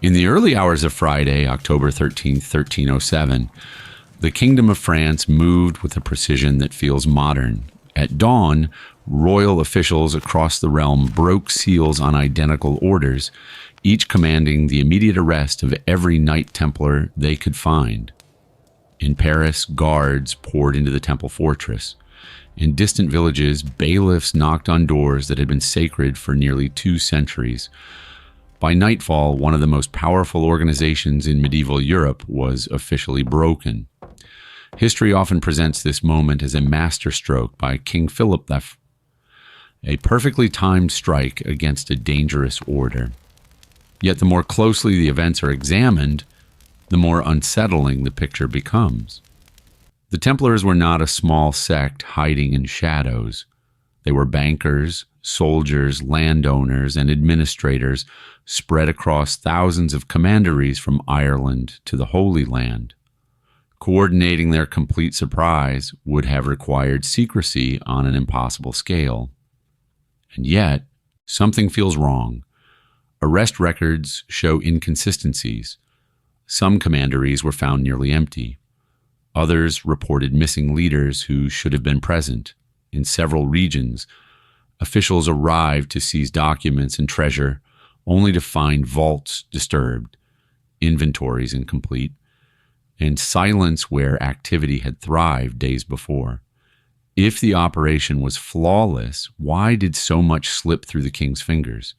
In the early hours of Friday, October 13th, 1307, the Kingdom of France moved with a precision that feels modern. At dawn, royal officials across the realm broke seals on identical orders, each commanding the immediate arrest of every Knight Templar they could find. In Paris, guards poured into the temple fortress. In distant villages, bailiffs knocked on doors that had been sacred for nearly 2 centuries. By nightfall, one of the most powerful organizations in medieval Europe was officially broken. History often presents this moment as a masterstroke by King Philip V, a perfectly timed strike against a dangerous order. Yet the more closely the events are examined, the more unsettling the picture becomes. The Templars were not a small sect hiding in shadows. They were bankers, soldiers, landowners, and administrators spread across thousands of commanderies from Ireland to the Holy Land. Coordinating their complete surprise would have required secrecy on an impossible scale. And yet, something feels wrong. Arrest records show inconsistencies. Some commanderies were found nearly empty. Others reported missing leaders who should have been present. In several regions, officials arrived to seize documents and treasure, only to find vaults disturbed, inventories incomplete, and silence where activity had thrived days before. If the operation was flawless, why did so much slip through the king's fingers?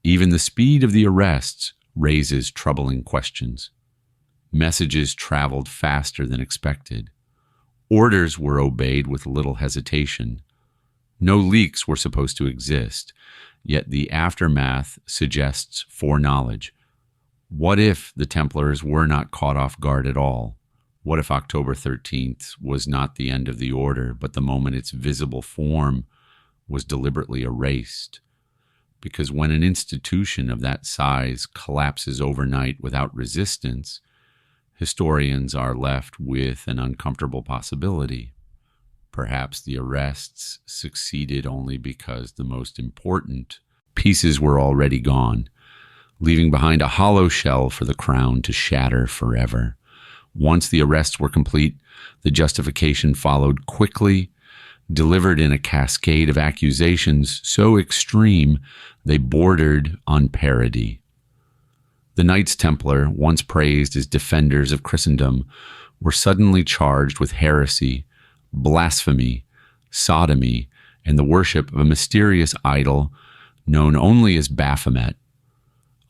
Even the speed of the arrests raises troubling questions. Messages traveled faster than expected. Orders were obeyed with little hesitation. No leaks were supposed to exist, yet the aftermath suggests foreknowledge. What if the Templars were not caught off guard at all? What if October 13th was not the end of the order, but the moment its visible form was deliberately erased? Because when an institution of that size collapses overnight without resistance, historians are left with an uncomfortable possibility. Perhaps the arrests succeeded only because the most important pieces were already gone, leaving behind a hollow shell for the crown to shatter forever. Once the arrests were complete, the justification followed quickly, delivered in a cascade of accusations so extreme they bordered on parody. The Knights Templar, once praised as defenders of Christendom, were suddenly charged with heresy, blasphemy, sodomy, and the worship of a mysterious idol known only as Baphomet.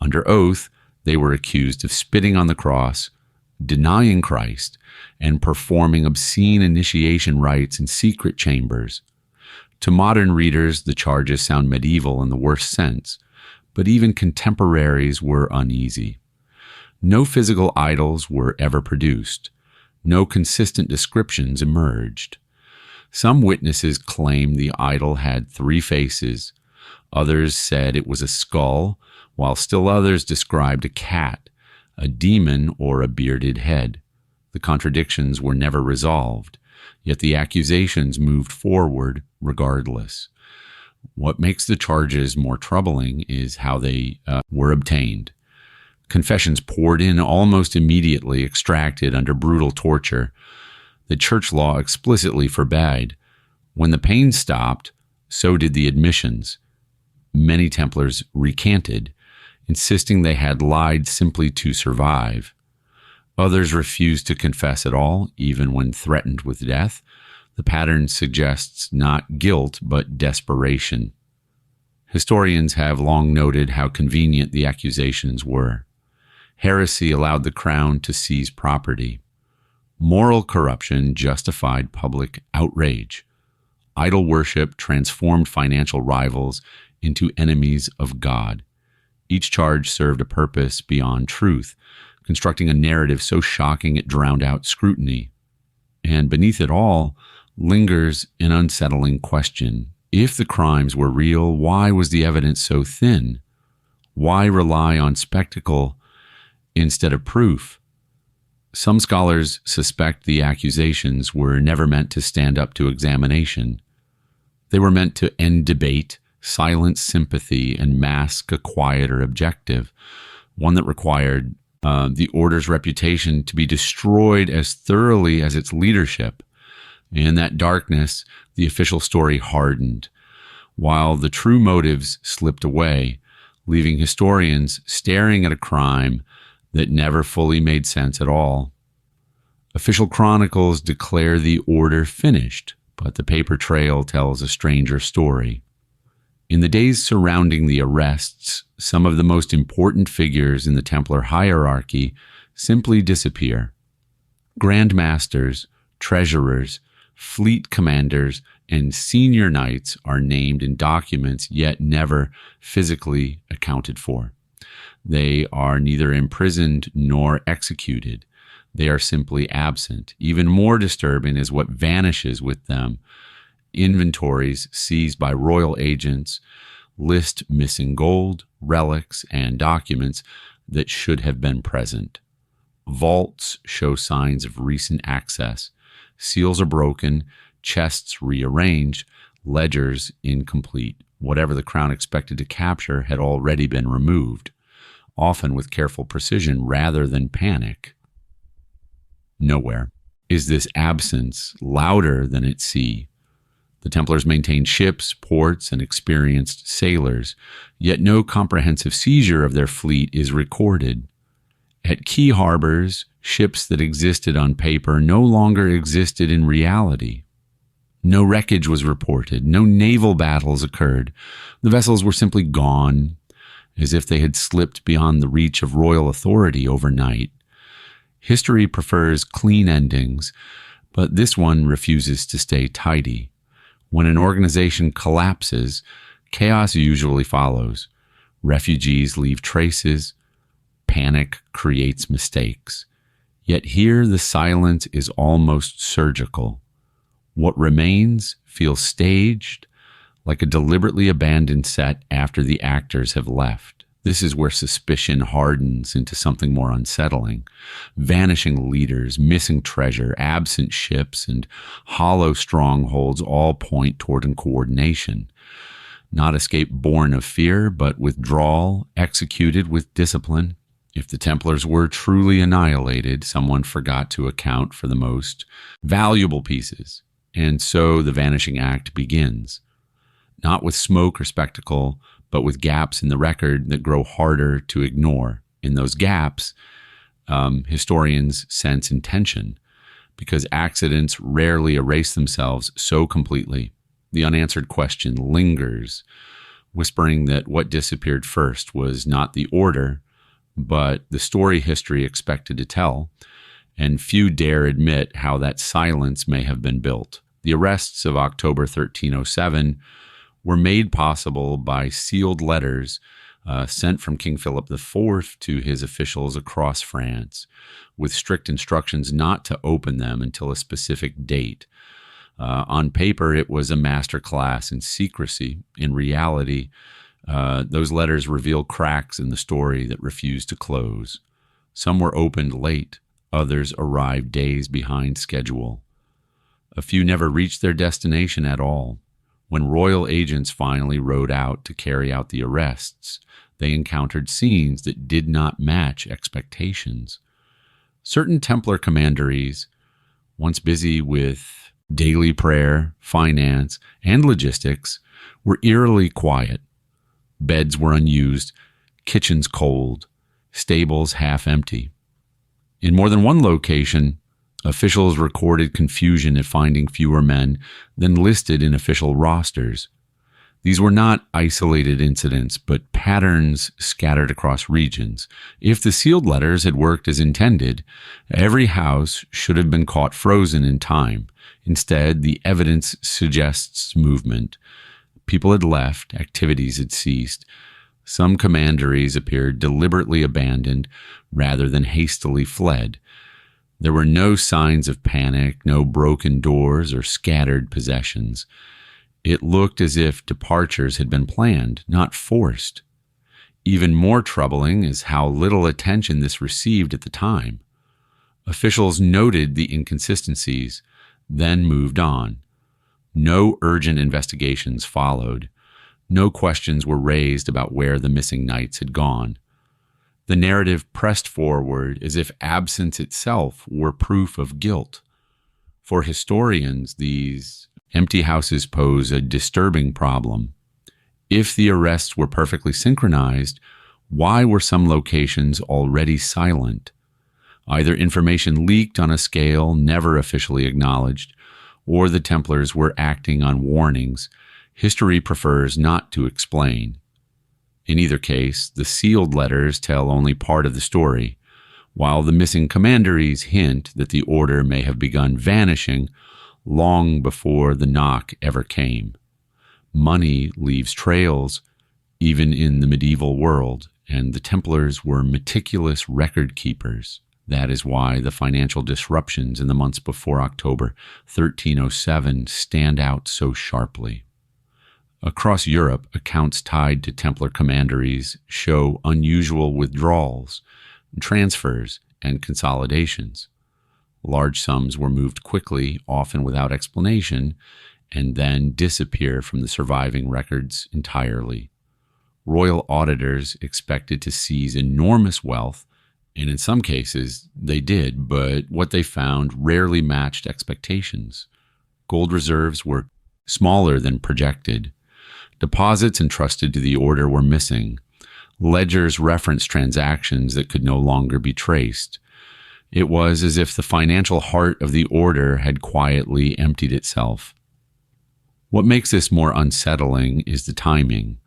Under oath, they were accused of spitting on the cross, denying Christ, and performing obscene initiation rites in secret chambers. To modern readers, the charges sound medieval in the worst sense, but even contemporaries were uneasy. No physical idols were ever produced. No consistent descriptions emerged. Some witnesses claimed the idol had 3 faces. Others said it was a skull, while still others described a cat, a demon, or a bearded head. The contradictions were never resolved, yet the accusations moved forward regardless. What makes the charges more troubling is how they were obtained. Confessions poured in almost immediately, extracted under brutal torture. The church law explicitly forbade. When the pain stopped, so did the admissions. Many Templars recanted, insisting they had lied simply to survive. Others refused to confess at all, even when threatened with death. The pattern suggests not guilt, but desperation. Historians have long noted how convenient the accusations were. Heresy allowed the crown to seize property. Moral corruption justified public outrage. Idol worship transformed financial rivals into enemies of God. Each charge served a purpose beyond truth, constructing a narrative so shocking it drowned out scrutiny. And beneath it all lingers an unsettling question. If the crimes were real, why was the evidence so thin? Why rely on spectacle instead of proof? Some scholars suspect the accusations were never meant to stand up to examination. They were meant to end debate, silence sympathy, and mask a quieter objective, one that required the order's reputation to be destroyed as thoroughly as its leadership. In that darkness, the official story hardened, while the true motives slipped away, leaving historians staring at a crime that never fully made sense at all. Official chronicles declare the order finished, but the paper trail tells a stranger story. In the days surrounding the arrests, some of the most important figures in the Templar hierarchy simply disappear. Grand Masters, treasurers, fleet commanders, and senior knights are named in documents yet never physically accounted for. They are neither imprisoned nor executed. They are simply absent. Even more disturbing is what vanishes with them. Inventories seized by royal agents list missing gold, relics, and documents that should have been present. Vaults show signs of recent access. Seals are broken, chests rearranged, ledgers incomplete. Whatever the crown expected to capture had already been removed, often with careful precision rather than panic. Nowhere is this absence louder than at sea. The Templars maintained ships, ports, and experienced sailors, yet no comprehensive seizure of their fleet is recorded. At key harbors, ships that existed on paper no longer existed in reality. No wreckage was reported, no naval battles occurred. The vessels were simply gone, as if they had slipped beyond the reach of royal authority overnight. History prefers clean endings, but this one refuses to stay tidy. When an organization collapses, chaos usually follows. Refugees leave traces. Panic creates mistakes. Yet here the silence is almost surgical. What remains feels staged, like a deliberately abandoned set after the actors have left. This is where suspicion hardens into something more unsettling. Vanishing leaders, missing treasure, absent ships, and hollow strongholds all point toward coordination. Not escape born of fear, but withdrawal executed with discipline. If the Templars were truly annihilated, someone forgot to account for the most valuable pieces. And so the vanishing act begins. Not with smoke or spectacle, but with gaps in the record that grow harder to ignore. In those gaps, historians sense intention, because accidents rarely erase themselves so completely. The unanswered question lingers, whispering that what disappeared first was not the order, but the story history expected to tell, and few dare admit how that silence may have been built. The arrests of October 1307 were made possible by sealed letters sent from King Philip IV to his officials across France, with strict instructions not to open them until a specific date. On paper, it was a masterclass in secrecy. In reality, those letters reveal cracks in the story that refused to close. Some were opened late, others arrived days behind schedule. A few never reached their destination at all. When royal agents finally rode out to carry out the arrests, they encountered scenes that did not match expectations. Certain Templar commanderies, once busy with daily prayer, finance, and logistics, were eerily quiet. Beds were unused, kitchens cold, stables half empty. In more than one location, officials recorded confusion at finding fewer men than listed in official rosters. These were not isolated incidents, but patterns scattered across regions. If the sealed letters had worked as intended, every house should have been caught frozen in time. Instead, the evidence suggests movement. People had left, activities had ceased. Some commanderies appeared deliberately abandoned rather than hastily fled. There were no signs of panic, no broken doors or scattered possessions. It looked as if departures had been planned, not forced. Even more troubling is how little attention this received at the time. Officials noted the inconsistencies, then moved on. No urgent investigations followed. No questions were raised about where the missing knights had gone. The narrative pressed forward as if absence itself were proof of guilt. For historians, these empty houses pose a disturbing problem. If the arrests were perfectly synchronized, why were some locations already silent? Either information leaked on a scale never officially acknowledged, or the Templars were acting on warnings history prefers not to explain. In either case, the sealed letters tell only part of the story, while the missing commanderies hint that the order may have begun vanishing long before the knock ever came. Money leaves trails, even in the medieval world, and the Templars were meticulous record keepers. That is why the financial disruptions in the months before October 1307 stand out so sharply. Across Europe, accounts tied to Templar commanderies show unusual withdrawals, transfers, and consolidations. Large sums were moved quickly, often without explanation, and then disappear from the surviving records entirely. Royal auditors expected to seize enormous wealth, and in some cases they did, but what they found rarely matched expectations. Gold reserves were smaller than projected. Deposits entrusted to the order were missing. Ledgers referenced transactions that could no longer be traced. It was as if the financial heart of the order had quietly emptied itself. What makes this more unsettling is the timing.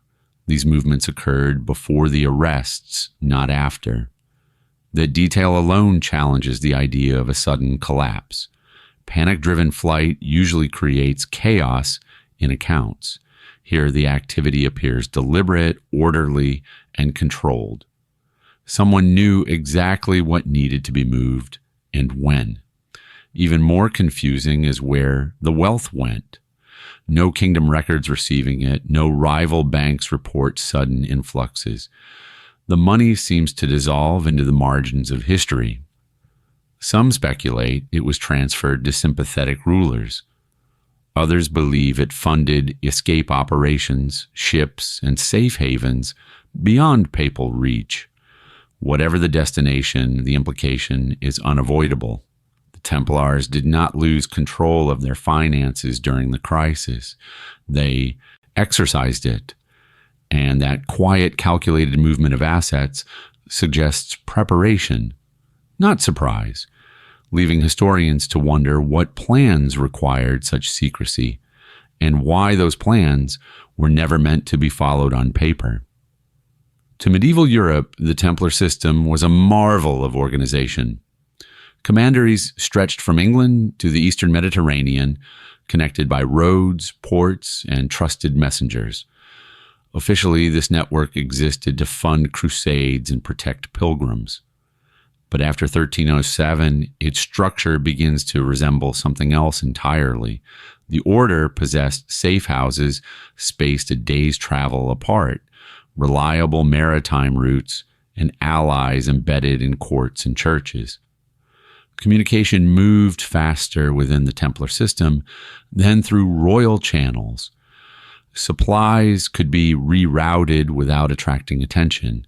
These movements occurred before the arrests, not after. That detail alone challenges the idea of a sudden collapse. Panic-driven flight usually creates chaos in accounts. Here, the activity appears deliberate, orderly, and controlled. Someone knew exactly what needed to be moved and when. Even more confusing is where the wealth went. No kingdom records receiving it, no rival banks report sudden influxes. The money seems to dissolve into the margins of history. Some speculate it was transferred to sympathetic rulers. Others believe it funded escape operations, ships, and safe havens beyond papal reach. Whatever the destination, the implication is unavoidable. The Templars did not lose control of their finances during the crisis. They exercised it, and that quiet, calculated movement of assets suggests preparation, not surprise, leaving historians to wonder what plans required such secrecy and why those plans were never meant to be followed on paper. To medieval Europe, the Templar system was a marvel of organization. Commanderies stretched from England to the eastern Mediterranean, connected by roads, ports, and trusted messengers. Officially, this network existed to fund crusades and protect pilgrims. But after 1307, its structure begins to resemble something else entirely. The order possessed safe houses spaced a day's travel apart, reliable maritime routes, and allies embedded in courts and churches. Communication moved faster within the Templar system than through royal channels. Supplies could be rerouted without attracting attention.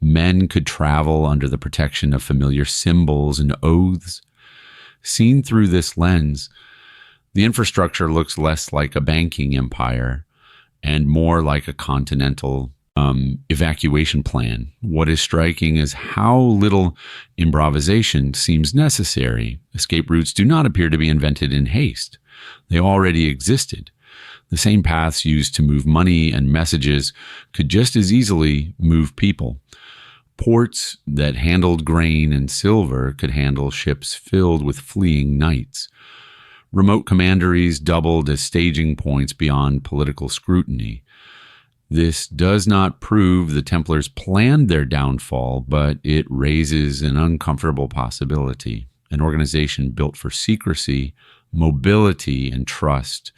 Men could travel under the protection of familiar symbols and oaths. Seen through this lens, the infrastructure looks less like a banking empire and more like a continental evacuation plan. What is striking is how little improvisation seems necessary. Escape routes do not appear to be invented in haste. They already existed. The same paths used to move money and messages could just as easily move people. Ports that handled grain and silver could handle ships filled with fleeing knights. Remote commanderies doubled as staging points beyond political scrutiny. This does not prove the Templars planned their downfall, but it raises an uncomfortable possibility. An organization built for secrecy, mobility, and trust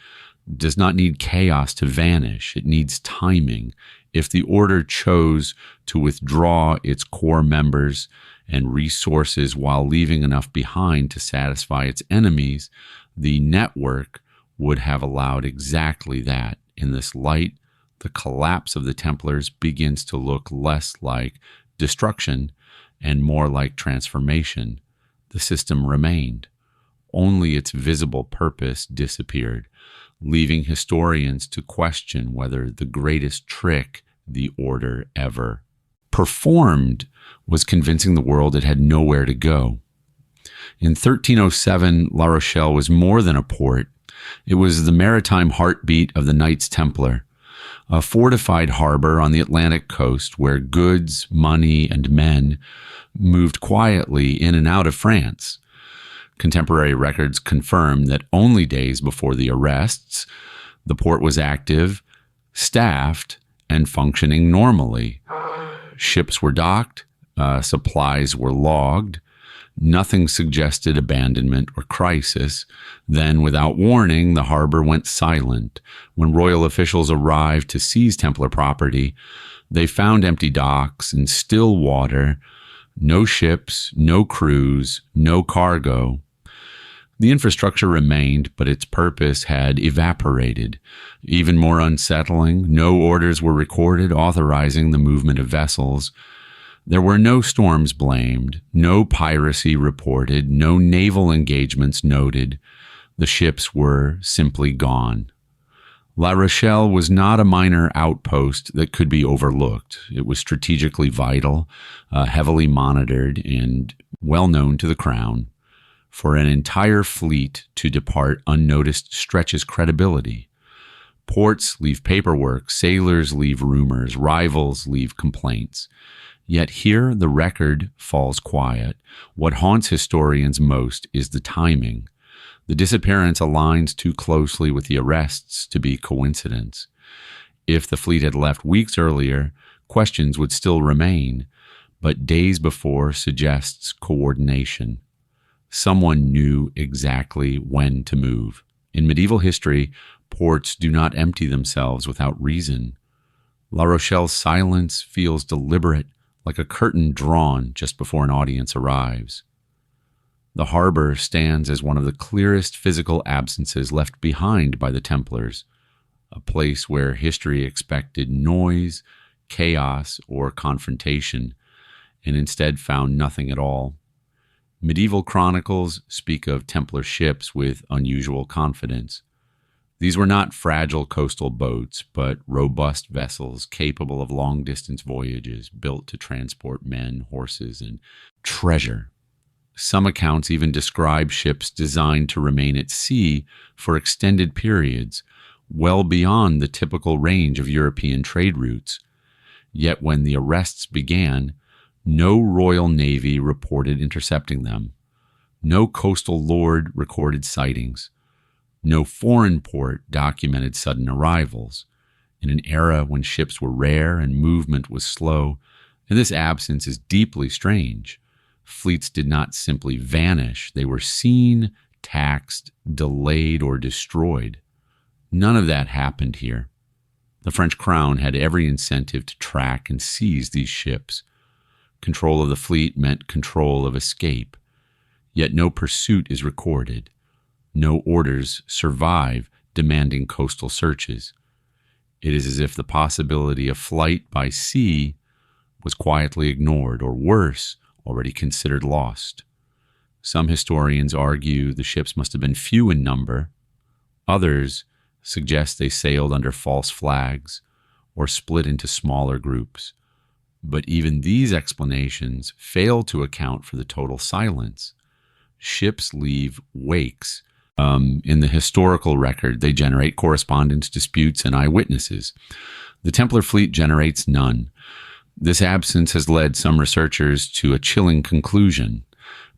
does not need chaos to vanish. It needs timing. If the order chose to withdraw its core members and resources while leaving enough behind to satisfy its enemies, the network would have allowed exactly that. In this light, the collapse of the Templars begins to look less like destruction and more like transformation. The system remained. Only its visible purpose disappeared, leaving historians to question whether the greatest trick the order ever performed was convincing the world it had nowhere to go. In 1307, La Rochelle was more than a port. It was the maritime heartbeat of the Knights Templar, a fortified harbor on the Atlantic coast where goods, money, and men moved quietly in and out of France. Contemporary records confirm that only days before the arrests, the port was active, staffed, and functioning normally. Ships were docked, supplies were logged. Nothing suggested abandonment or crisis. Then, without warning, the harbor went silent. When royal officials arrived to seize Templar property, they found empty docks and still water, no ships, no crews, no cargo. The infrastructure remained, but its purpose had evaporated. Even more unsettling, no orders were recorded authorizing the movement of vessels. There were no storms blamed, no piracy reported, no naval engagements noted. The ships were simply gone. La Rochelle was not a minor outpost that could be overlooked. It was strategically vital, heavily monitored, and well known to the crown. For an entire fleet to depart unnoticed stretches credibility. Ports leave paperwork, sailors leave rumors, rivals leave complaints. Yet here the record falls quiet. What haunts historians most is the timing. The disappearance aligns too closely with the arrests to be coincidence. If the fleet had left weeks earlier, questions would still remain, but days before suggests coordination. Someone knew exactly when to move. In medieval history, ports do not empty themselves without reason. La Rochelle's silence feels deliberate, like a curtain drawn just before an audience arrives. The harbor stands as one of the clearest physical absences left behind by the Templars, a place where history expected noise, chaos, or confrontation, and instead found nothing at all. Medieval chronicles speak of Templar ships with unusual confidence. These were not fragile coastal boats, but robust vessels capable of long-distance voyages built to transport men, horses, and treasure. Some accounts even describe ships designed to remain at sea for extended periods, well beyond the typical range of European trade routes. Yet when the arrests began, no Royal Navy reported intercepting them. No coastal lord recorded sightings. No foreign port documented sudden arrivals. In an era when ships were rare and movement was slow, and this absence is deeply strange. Fleets did not simply vanish. They were seen, taxed, delayed, or destroyed. None of that happened here. The French crown had every incentive to track and seize these ships. Control of the fleet meant control of escape. Yet no pursuit is recorded. No orders survive demanding coastal searches. It is as if the possibility of flight by sea was quietly ignored, or worse, already considered lost. Some historians argue the ships must have been few in number. Others suggest they sailed under false flags or split into smaller groups. But even these explanations fail to account for the total silence. Ships leave wakes. In the historical record, they generate correspondence, disputes, and eyewitnesses. The Templar fleet generates none. This absence has led some researchers to a chilling conclusion.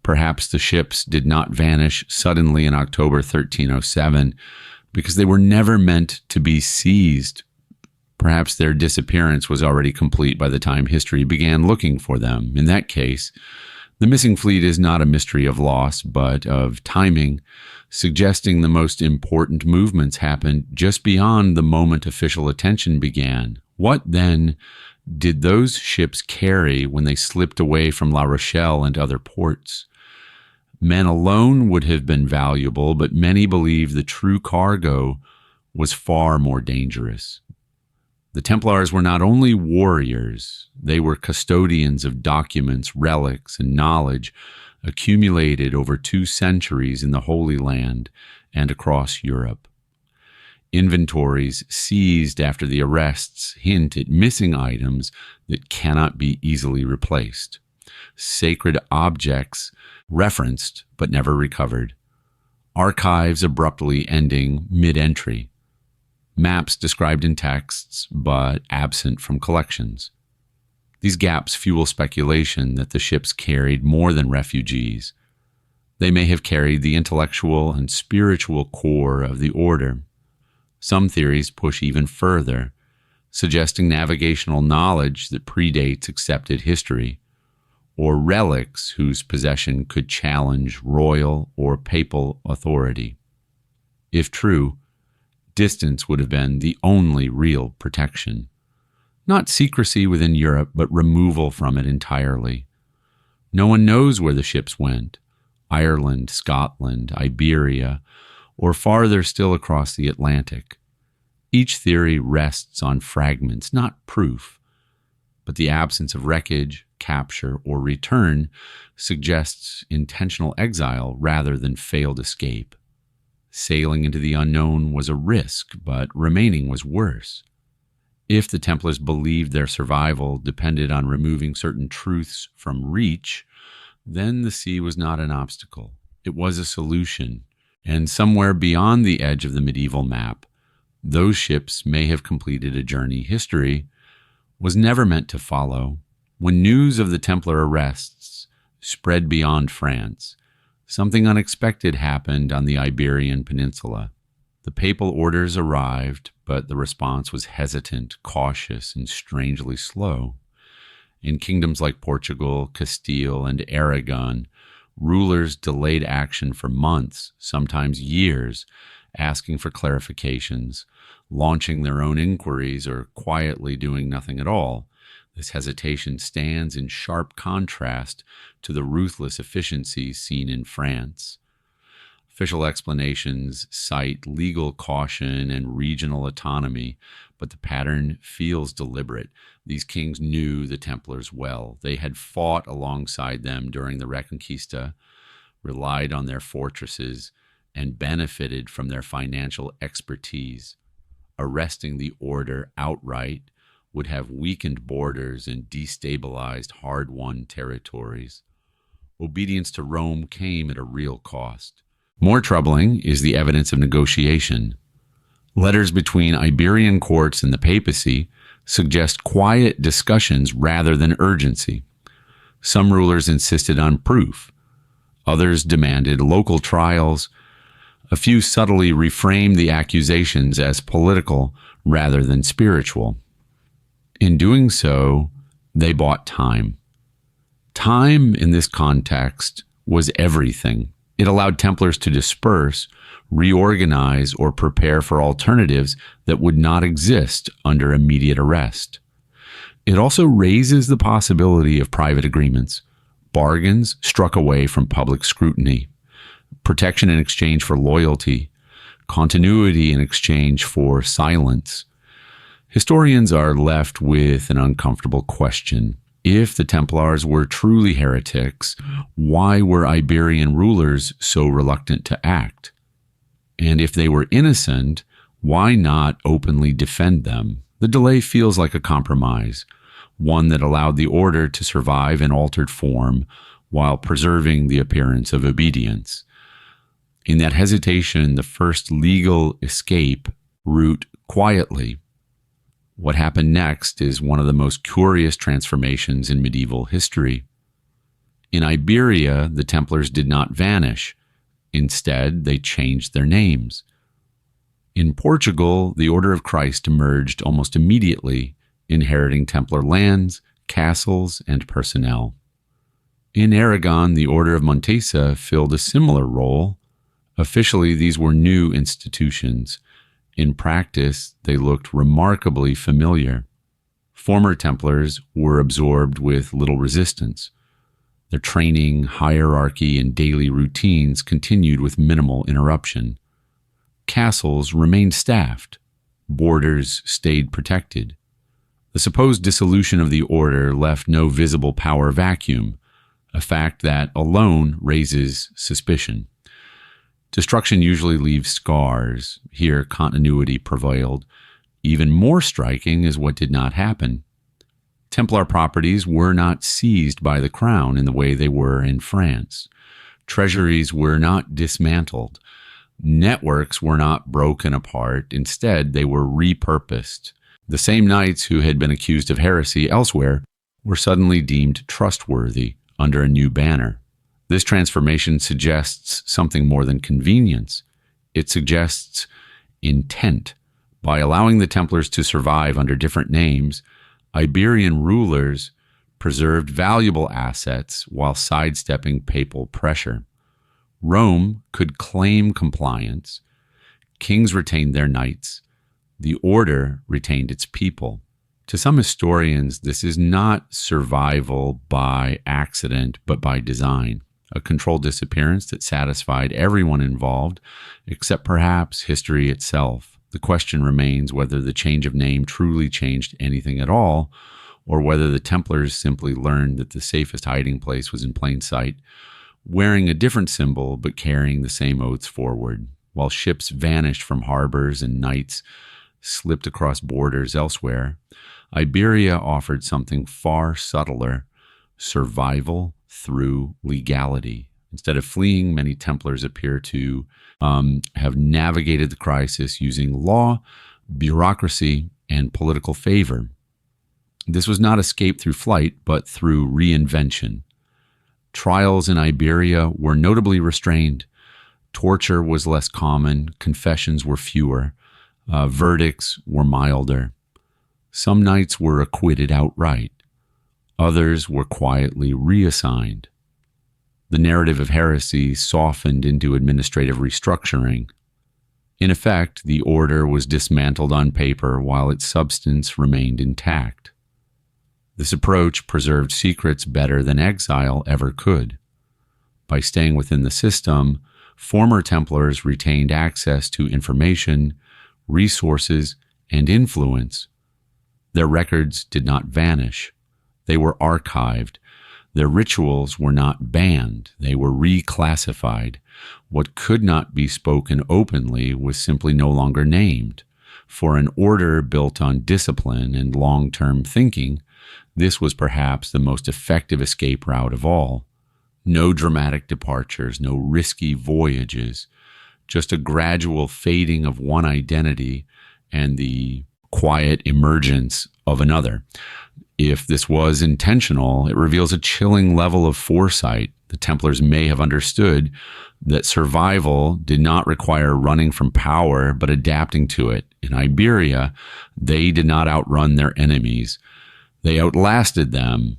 Perhaps the ships did not vanish suddenly in October 1307 because they were never meant to be seized. Perhaps their disappearance was already complete by the time history began looking for them. In that case, the missing fleet is not a mystery of loss, but of timing, suggesting the most important movements happened just beyond the moment official attention began. What, then, did those ships carry when they slipped away from La Rochelle and other ports? Men alone would have been valuable, but many believe the true cargo was far more dangerous. The Templars were not only warriors, they were custodians of documents, relics, and knowledge accumulated over 2 centuries in the Holy Land and across Europe. Inventories seized after the arrests hint at missing items that cannot be easily replaced. Sacred objects referenced but never recovered. Archives abruptly ending mid-entry. Maps described in texts but absent from collections. These gaps fuel speculation that the ships carried more than refugees. They may have carried the intellectual and spiritual core of the order. Some theories push even further, suggesting navigational knowledge that predates accepted history, or relics whose possession could challenge royal or papal authority. If true, distance would have been the only real protection. Not secrecy within Europe, but removal from it entirely. No one knows where the ships went. Ireland, Scotland, Iberia, or farther still across the Atlantic. Each theory rests on fragments, not proof, but the absence of wreckage, capture, or return suggests intentional exile rather than failed escape. Sailing into the unknown was a risk, but remaining was worse. If the Templars believed their survival depended on removing certain truths from reach, then the sea was not an obstacle. It was a solution, and somewhere beyond the edge of the medieval map, those ships may have completed a journey history was never meant to follow. When news of the Templar arrests spread beyond France, something unexpected happened on the Iberian Peninsula. The papal orders arrived, but the response was hesitant, cautious, and strangely slow. In kingdoms like Portugal, Castile, and Aragon, rulers delayed action for months, sometimes years, asking for clarifications, launching their own inquiries, or quietly doing nothing at all. This hesitation stands in sharp contrast to the ruthless efficiency seen in France. Official explanations cite legal caution and regional autonomy, but the pattern feels deliberate. These kings knew the Templars well. They had fought alongside them during the Reconquista, relied on their fortresses, and benefited from their financial expertise. Arresting the order outright would have weakened borders and destabilized hard-won territories. Obedience to Rome came at a real cost. More troubling is the evidence of negotiation. Letters between Iberian courts and the papacy suggest quiet discussions rather than urgency. Some rulers insisted on proof. Others demanded local trials. A few subtly reframed the accusations as political rather than spiritual. In doing so, they bought time. Time in this context was everything. It allowed Templars to disperse, reorganize, or prepare for alternatives that would not exist under immediate arrest. It also raises the possibility of private agreements, bargains struck away from public scrutiny, protection in exchange for loyalty, continuity in exchange for silence. Historians are left with an uncomfortable question. If the Templars were truly heretics, why were Iberian rulers so reluctant to act? And if they were innocent, why not openly defend them? The delay feels like a compromise, one that allowed the order to survive in altered form while preserving the appearance of obedience. In that hesitation, the first legal escape route quietly. What happened next is one of the most curious transformations in medieval history. In Iberia, the Templars did not vanish. Instead, they changed their names. In Portugal, the Order of Christ emerged almost immediately, inheriting Templar lands, castles, and personnel. In Aragon, the Order of Montesa filled a similar role. Officially, these were new institutions. In practice, they looked remarkably familiar. Former Templars were absorbed with little resistance. Their training, hierarchy, and daily routines continued with minimal interruption. Castles remained staffed. Borders stayed protected. The supposed dissolution of the order left no visible power vacuum, a fact that alone raises suspicion. Destruction usually leaves scars. Here, continuity prevailed. Even more striking is what did not happen. Templar properties were not seized by the crown in the way they were in France. Treasuries were not dismantled. Networks were not broken apart. Instead, they were repurposed. The same knights who had been accused of heresy elsewhere were suddenly deemed trustworthy under a new banner. This transformation suggests something more than convenience. It suggests intent. By allowing the Templars to survive under different names, Iberian rulers preserved valuable assets while sidestepping papal pressure. Rome could claim compliance. Kings retained their knights. The order retained its people. To some historians, this is not survival by accident, but by design. A controlled disappearance that satisfied everyone involved, except perhaps history itself. The question remains whether the change of name truly changed anything at all, or whether the Templars simply learned that the safest hiding place was in plain sight, wearing a different symbol but carrying the same oaths forward, while ships vanished from harbors and knights slipped across borders elsewhere. Iberia offered something far subtler: survival through legality. Instead of fleeing, many Templars appear to have navigated the crisis using law, bureaucracy, and political favor. This was not escape through flight, but through reinvention. Trials in Iberia were notably restrained. Torture was less common. Confessions were fewer. Verdicts were milder. Some knights were acquitted outright. Others were quietly reassigned. The narrative of heresy softened into administrative restructuring. In effect, the order was dismantled on paper while its substance remained intact. This approach preserved secrets better than exile ever could. By staying within the system, former Templars retained access to information, resources, and influence. Their records did not vanish. They were archived. Their rituals were not banned. They were reclassified. What could not be spoken openly was simply no longer named. For an order built on discipline and long-term thinking, this was perhaps the most effective escape route of all. No dramatic departures, no risky voyages, just a gradual fading of one identity and the quiet emergence of another. If this was intentional, it reveals a chilling level of foresight. The Templars may have understood that survival did not require running from power, but adapting to it. In Iberia, they did not outrun their enemies. They outlasted them,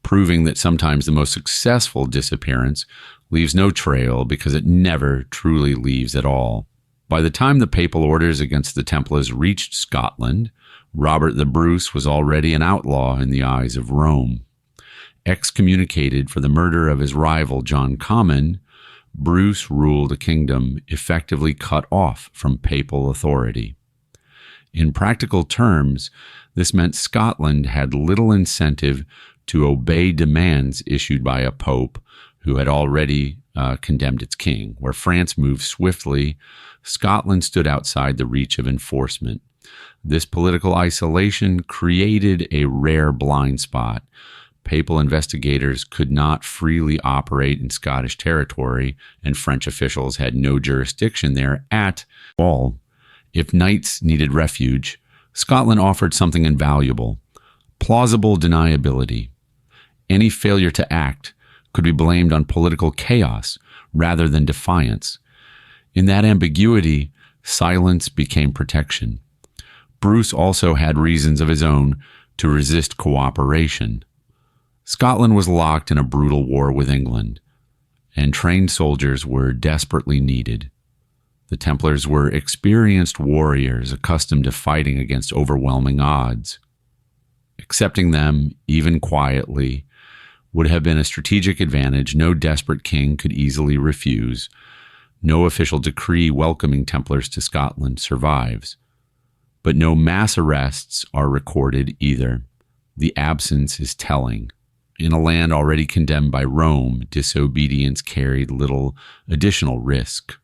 proving that sometimes the most successful disappearance leaves no trail because it never truly leaves at all. By the time the papal orders against the Templars reached Scotland, Robert the Bruce was already an outlaw in the eyes of Rome. Excommunicated for the murder of his rival John Comyn, Bruce ruled a kingdom effectively cut off from papal authority. In practical terms, this meant Scotland had little incentive to obey demands issued by a pope who had already condemned its king. Where France moved swiftly, Scotland stood outside the reach of enforcement. This political isolation created a rare blind spot. Papal investigators could not freely operate in Scottish territory, and French officials had no jurisdiction there at all. If knights needed refuge, Scotland offered something invaluable: plausible deniability. Any failure to act could be blamed on political chaos rather than defiance. In that ambiguity, silence became protection. Bruce also had reasons of his own to resist cooperation. Scotland was locked in a brutal war with England, and trained soldiers were desperately needed. The Templars were experienced warriors accustomed to fighting against overwhelming odds. Accepting them, even quietly, would have been a strategic advantage no desperate king could easily refuse. No official decree welcoming Templars to Scotland survives. But no mass arrests are recorded either. The absence is telling. In a land already condemned by Rome, disobedience carried little additional risk.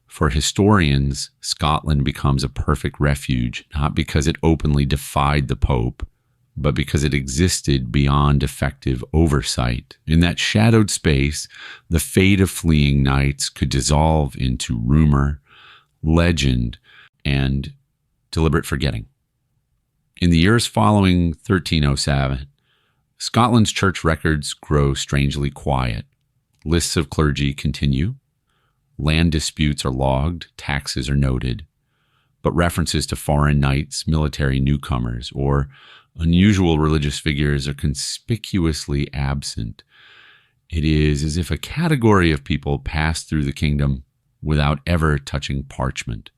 For historians, Scotland becomes a perfect refuge, not because it openly defied the Pope, but because it existed beyond effective oversight. In that shadowed space, the fate of fleeing knights could dissolve into rumor, legend, and deliberate forgetting. In the years following 1307, Scotland's church records grow strangely quiet. Lists of clergy continue. Land disputes are logged, taxes are noted, but references to foreign knights, military newcomers, or unusual religious figures are conspicuously absent. It is as if a category of people passed through the kingdom without ever touching parchment.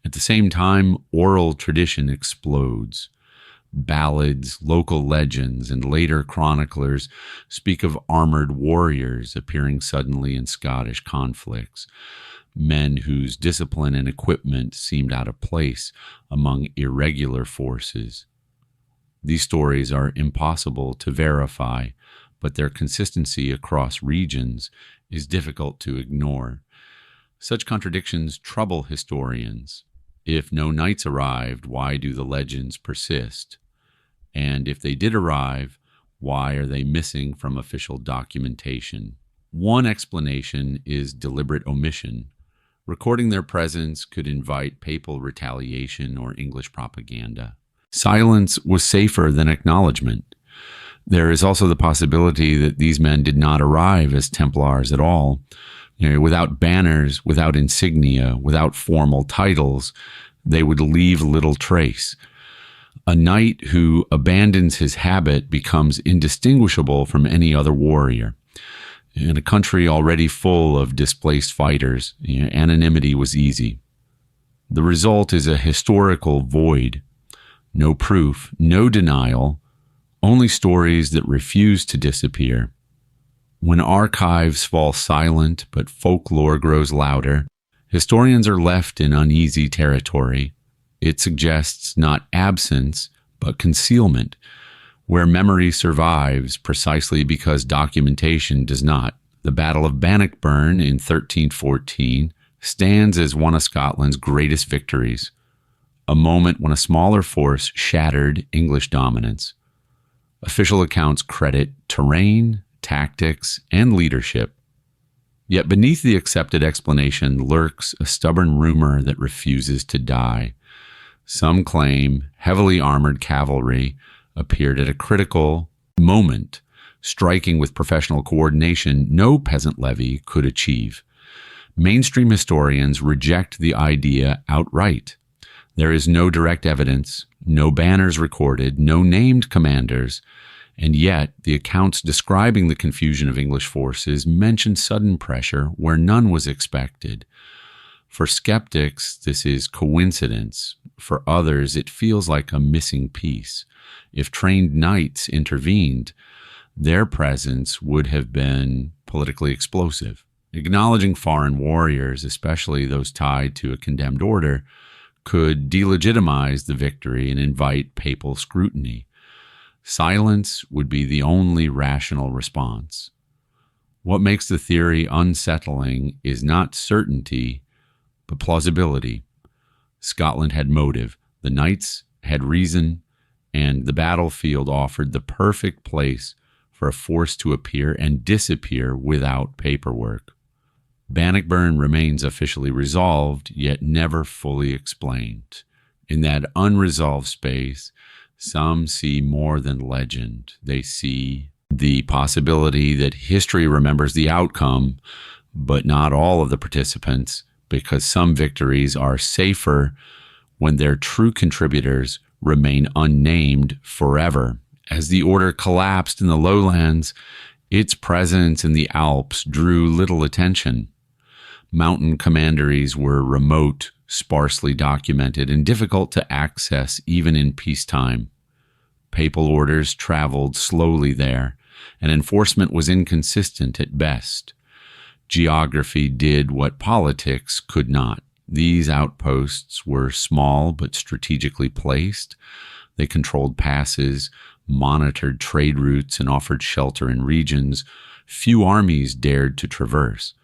At the same time, oral tradition explodes. Ballads, local legends, and later chroniclers speak of armored warriors appearing suddenly in Scottish conflicts, men whose discipline and equipment seemed out of place among irregular forces. These stories are impossible to verify, but their consistency across regions is difficult to ignore. Such contradictions trouble historians. If no knights arrived, why do the legends persist? And if they did arrive, why are they missing from official documentation? One explanation is deliberate omission. Recording their presence could invite papal retaliation or English propaganda. Silence was safer than acknowledgement. There is also the possibility that these men did not arrive as Templars at all. Without banners, without insignia, without formal titles, they would leave little trace. A knight who abandons his habit becomes indistinguishable from any other warrior. In a country already full of displaced fighters, anonymity was easy. The result is a historical void. No proof, no denial, only stories that refuse to disappear. When archives fall silent but folklore grows louder, historians are left in uneasy territory. It suggests not absence, but concealment, where memory survives precisely because documentation does not. The Battle of Bannockburn in 1314 stands as one of Scotland's greatest victories, a moment when a smaller force shattered English dominance. Official accounts credit terrain, tactics, and leadership. Yet beneath the accepted explanation lurks a stubborn rumor that refuses to die. Some claim heavily armored cavalry appeared at a critical moment, striking with professional coordination no peasant levy could achieve. Mainstream historians reject the idea outright. There is no direct evidence, no banners recorded, no named commanders, and yet the accounts describing the confusion of English forces mention sudden pressure where none was expected. For skeptics, this is coincidence. For others, it feels like a missing piece. If trained knights intervened, their presence would have been politically explosive. Acknowledging foreign warriors, especially those tied to a condemned order, could delegitimize the victory and invite papal scrutiny. Silence would be the only rational response. What makes the theory unsettling is not certainty, but plausibility. Scotland had motive, the knights had reason, and the battlefield offered the perfect place for a force to appear and disappear without paperwork. Bannockburn remains officially resolved, yet never fully explained. In that unresolved space, some see more than legend. They see the possibility that history remembers the outcome, but not all of the participants, because some victories are safer when their true contributors remain unnamed forever. As the order collapsed in the lowlands, its presence in the Alps drew little attention. Mountain commanderies were remote, sparsely documented, and difficult to access even in peacetime. Papal orders traveled slowly there, and enforcement was inconsistent at best. Geography did what politics could not. These outposts were small but strategically placed. They controlled passes, monitored trade routes, and offered shelter in regions few armies dared to traverse.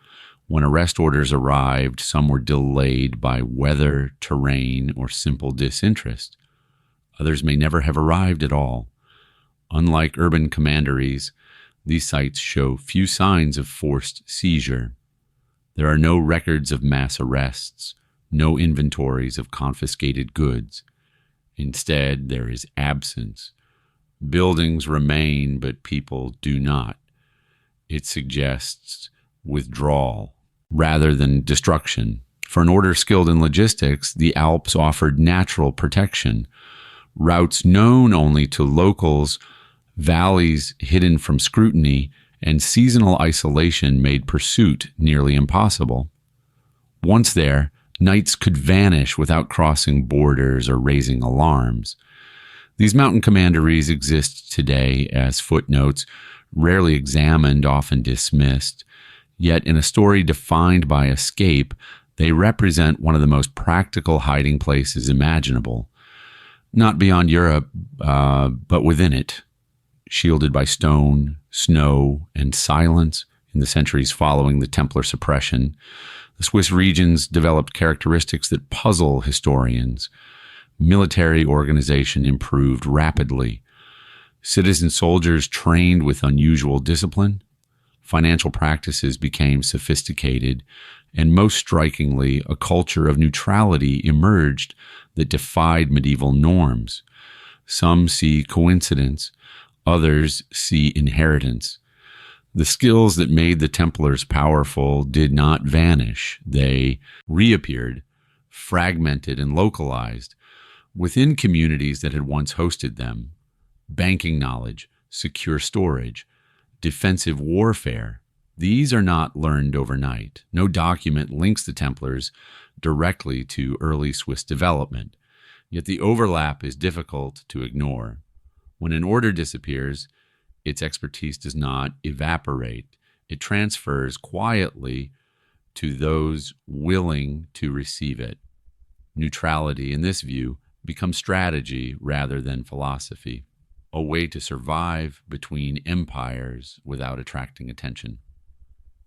When arrest orders arrived, some were delayed by weather, terrain, or simple disinterest. Others may never have arrived at all. Unlike urban commanderies, these sites show few signs of forced seizure. There are no records of mass arrests, no inventories of confiscated goods. Instead, there is absence. Buildings remain, but people do not. It suggests withdrawal rather than destruction. For an order skilled in logistics, the Alps offered natural protection. Routes known only to locals, valleys hidden from scrutiny, and seasonal isolation made pursuit nearly impossible. Once there, knights could vanish without crossing borders or raising alarms. These mountain commanderies exist today as footnotes, rarely examined, often dismissed. Yet in a story defined by escape, they represent one of the most practical hiding places imaginable. Not beyond Europe, but within it. Shielded by stone, snow, and silence in the centuries following the Templar suppression, the Swiss regions developed characteristics that puzzle historians. Military organization improved rapidly. Citizen soldiers trained with unusual discipline. Financial practices became sophisticated, and most strikingly, a culture of neutrality emerged that defied medieval norms. Some see coincidence, others see inheritance. The skills that made the Templars powerful did not vanish. They reappeared, fragmented and localized, within communities that had once hosted them. Banking knowledge, secure storage, defensive warfare. These are not learned overnight. No document links the Templars directly to early Swiss development, yet the overlap is difficult to ignore. When an order disappears, its expertise does not evaporate. It transfers quietly to those willing to receive it. Neutrality, in this view, becomes strategy rather than philosophy, a way to survive between empires without attracting attention.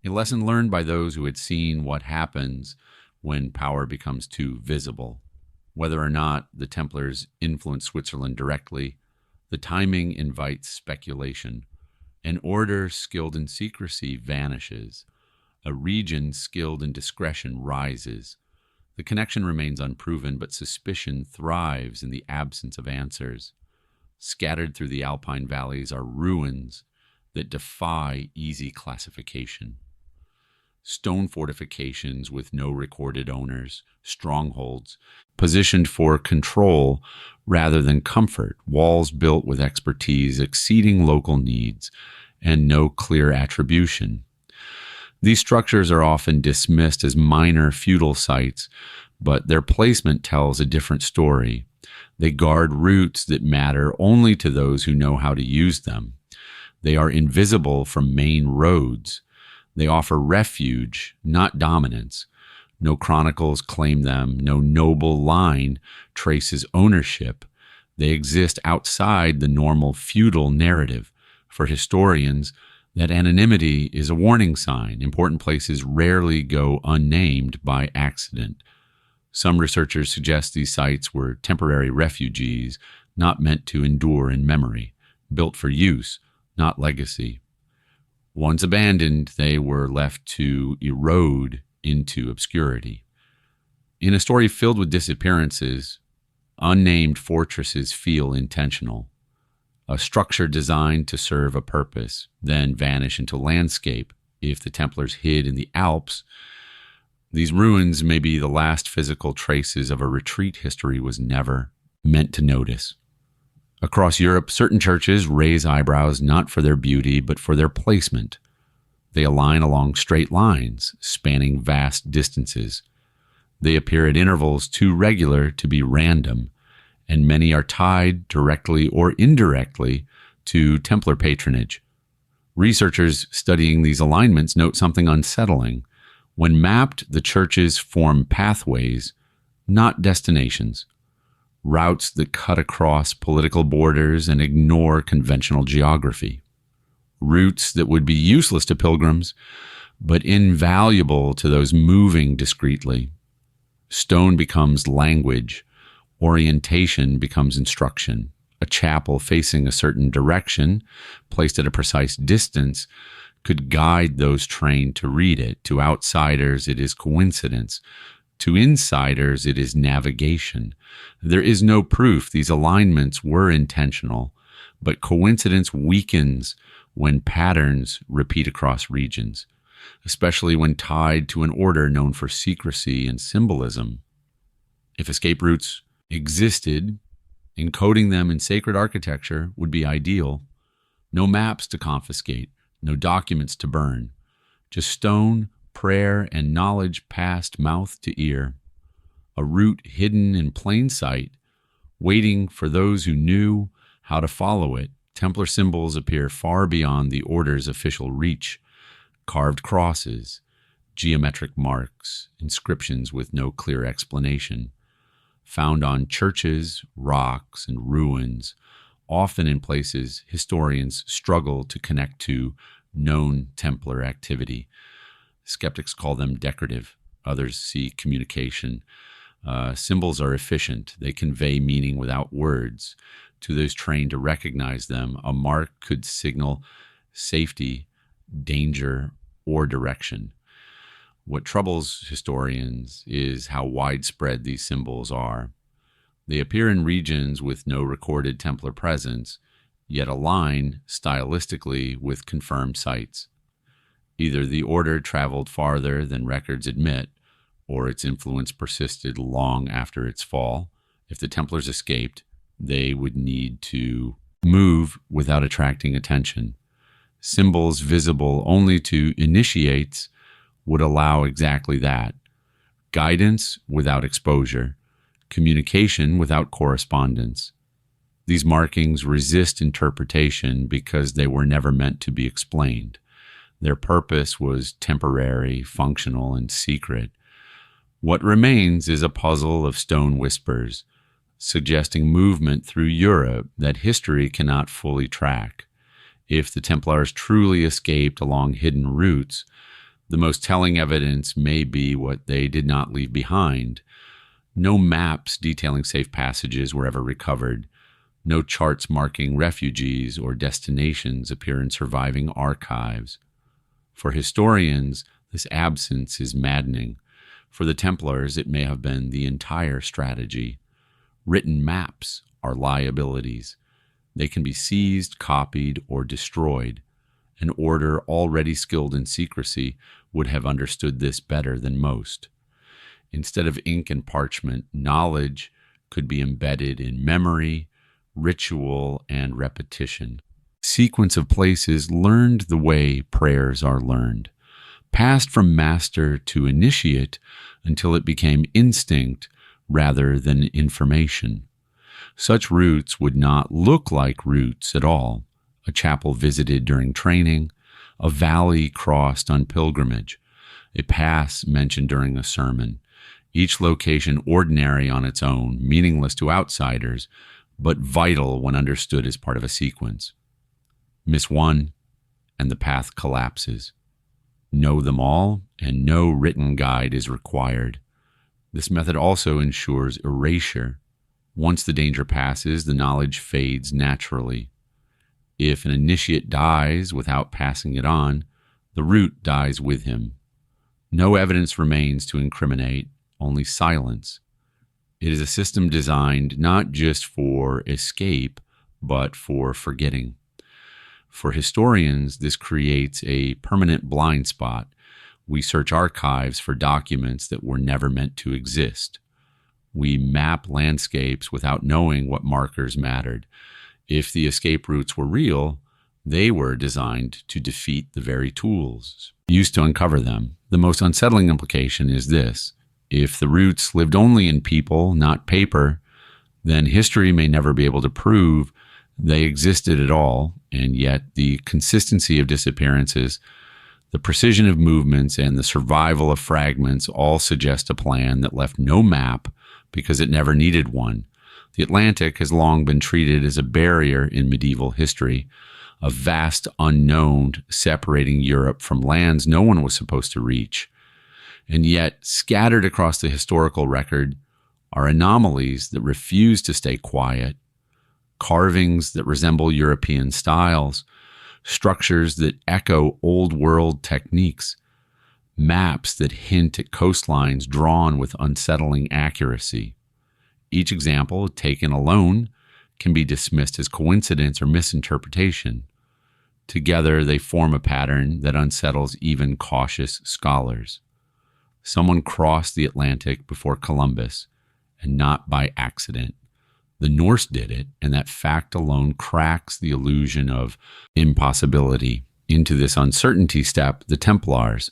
A lesson learned by those who had seen what happens when power becomes too visible. Whether or not the Templars influenced Switzerland directly, the timing invites speculation. An order skilled in secrecy vanishes. A region skilled in discretion rises. The connection remains unproven, but suspicion thrives in the absence of answers. Scattered through the Alpine valleys are ruins that defy easy classification. Stone fortifications with no recorded owners, strongholds, positioned for control rather than comfort, walls built with expertise exceeding local needs, and no clear attribution. These structures are often dismissed as minor feudal sites, but their placement tells a different story. They guard routes that matter only to those who know how to use them. They are invisible from main roads. They offer refuge, not dominance. No chronicles claim them. No noble line traces ownership. They exist outside the normal feudal narrative. For historians, that anonymity is a warning sign. Important places rarely go unnamed by accident. Some researchers suggest these sites were temporary refugees, not meant to endure in memory, built for use, not legacy. Once abandoned, they were left to erode into obscurity. In a story filled with disappearances, unnamed fortresses feel intentional. A structure designed to serve a purpose, then vanish into landscape. If the Templars hid in the Alps, these ruins may be the last physical traces of a retreat history was never meant to notice. Across Europe, certain churches raise eyebrows not for their beauty, but for their placement. They align along straight lines, spanning vast distances. They appear at intervals too regular to be random, and many are tied directly or indirectly to Templar patronage. Researchers studying these alignments note something unsettling. When mapped, the churches form pathways, not destinations, routes that cut across political borders and ignore conventional geography, routes that would be useless to pilgrims, but invaluable to those moving discreetly. Stone becomes language, orientation becomes instruction. A chapel facing a certain direction, placed at a precise distance, could guide those trained to read it. To outsiders, it is coincidence. To insiders, it is navigation. There is no proof these alignments were intentional, but coincidence weakens when patterns repeat across regions, especially when tied to an order known for secrecy and symbolism. If escape routes existed, encoding them in sacred architecture would be ideal. No maps to confiscate, no documents to burn, just stone, prayer, and knowledge passed mouth to ear. A route hidden in plain sight, waiting for those who knew how to follow it. Templar symbols appear far beyond the order's official reach. Carved crosses, geometric marks, inscriptions with no clear explanation, found on churches, rocks, and ruins, often in places historians struggle to connect to known Templar activity. Skeptics call them decorative. Others see communication. Symbols are efficient. They convey meaning without words. To those trained to recognize them, a mark could signal safety, danger, or direction. What troubles historians is how widespread these symbols are. They appear in regions with no recorded Templar presence, yet align stylistically with confirmed sites. Either the order traveled farther than records admit, or its influence persisted long after its fall. If the Templars escaped, they would need to move without attracting attention. Symbols visible only to initiates would allow exactly that. Guidance without exposure, communication without correspondence. These markings resist interpretation because they were never meant to be explained. Their purpose was temporary, functional, and secret. What remains is a puzzle of stone whispers, suggesting movement through Europe that history cannot fully track. If the Templars truly escaped along hidden routes, the most telling evidence may be what they did not leave behind. No maps detailing safe passages were ever recovered. No charts marking refugees or destinations appear in surviving archives. For historians, this absence is maddening. For the Templars, it may have been the entire strategy. Written maps are liabilities. They can be seized, copied, or destroyed. An order already skilled in secrecy would have understood this better than most. Instead of ink and parchment, knowledge could be embedded in memory, ritual, and repetition. Sequence of places learned the way prayers are learned, passed from master to initiate until it became instinct rather than information. Such routes would not look like routes at all. A chapel visited during training, a valley crossed on pilgrimage, a pass mentioned during a sermon. Each location ordinary on its own, meaningless to outsiders, but vital when understood as part of a sequence. Miss one, and the path collapses. Know them all, and no written guide is required. This method also ensures erasure. Once the danger passes, the knowledge fades naturally. If an initiate dies without passing it on, the route dies with him. No evidence remains to incriminate, only silence. It is a system designed not just for escape, but for forgetting. For historians, this creates a permanent blind spot. We search archives for documents that were never meant to exist. We map landscapes without knowing what markers mattered. If the escape routes were real, they were designed to defeat the very tools used to uncover them. The most unsettling implication is this: if the routes lived only in people, not paper, then history may never be able to prove they existed at all, and yet the consistency of disappearances, The precision of movements and the survival of fragments all suggest a plan that left no map because it never needed one. The Atlantic has long been treated as a barrier in medieval history, a vast unknown separating Europe from lands no one was supposed to reach. And yet, scattered across the historical record are anomalies that refuse to stay quiet, carvings that resemble European styles, structures that echo old world techniques, maps that hint at coastlines drawn with unsettling accuracy. Each example, taken alone, can be dismissed as coincidence or misinterpretation. Together, they form a pattern that unsettles even cautious scholars. Someone crossed the Atlantic before Columbus, and not by accident. The Norse did it, and that fact alone cracks the illusion of impossibility. Into this uncertainty step the Templars.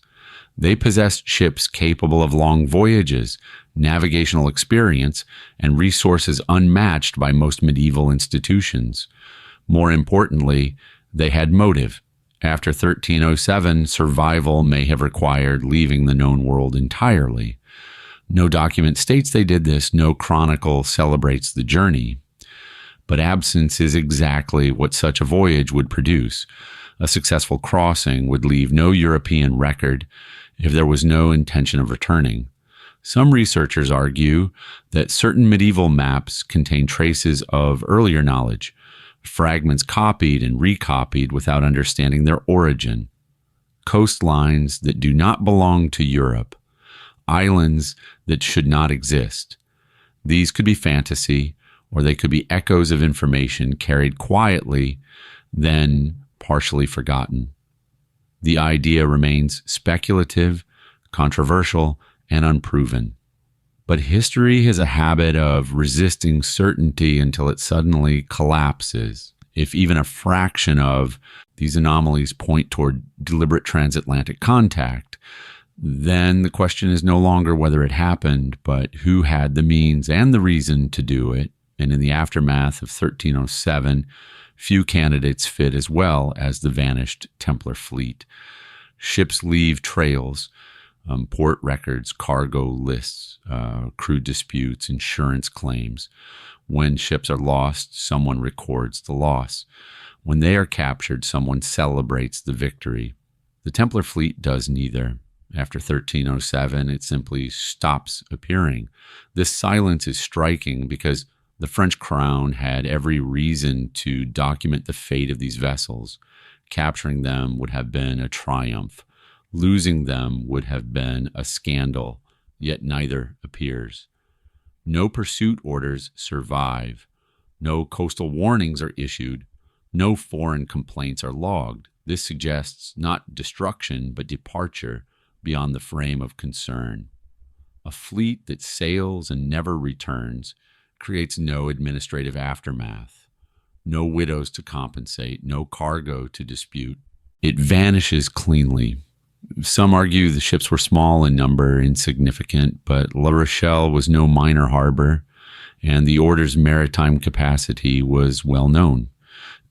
They possessed ships capable of long voyages, navigational experience, and resources unmatched by most medieval institutions. More importantly, they had motive. After 1307, survival may have required leaving the known world entirely. No document states they did this, no chronicle celebrates the journey. But absence is exactly what such a voyage would produce. A successful crossing would leave no European record if there was no intention of returning. Some researchers argue that certain medieval maps contain traces of earlier knowledge, fragments copied and recopied without understanding their origin, coastlines that do not belong to Europe, islands that should not exist. These could be fantasy, or they could be echoes of information carried quietly, then partially forgotten. The idea remains speculative, controversial, and unproven. But history has a habit of resisting certainty until it suddenly collapses. If even a fraction of these anomalies point toward deliberate transatlantic contact, then the question is no longer whether it happened, but who had the means and the reason to do it. And in the aftermath of 1307, few candidates fit as well as the vanished Templar fleet. Ships leave trails, port records, cargo lists, crew disputes, insurance claims. When ships are lost, someone records the loss. When they are captured, someone celebrates the victory. The Templar fleet does neither. After 1307, it simply stops appearing. This silence is striking because the French crown had every reason to document the fate of these vessels. Capturing them would have been a triumph. Losing them would have been a scandal, yet neither appears. No pursuit orders survive. No coastal warnings are issued. No foreign complaints are logged. This suggests not destruction, but departure beyond the frame of concern. A fleet that sails and never returns creates no administrative aftermath, no widows to compensate, no cargo to dispute. It vanishes cleanly. Some argue the ships were small in number, insignificant, but La Rochelle was no minor harbor, and the order's maritime capacity was well known.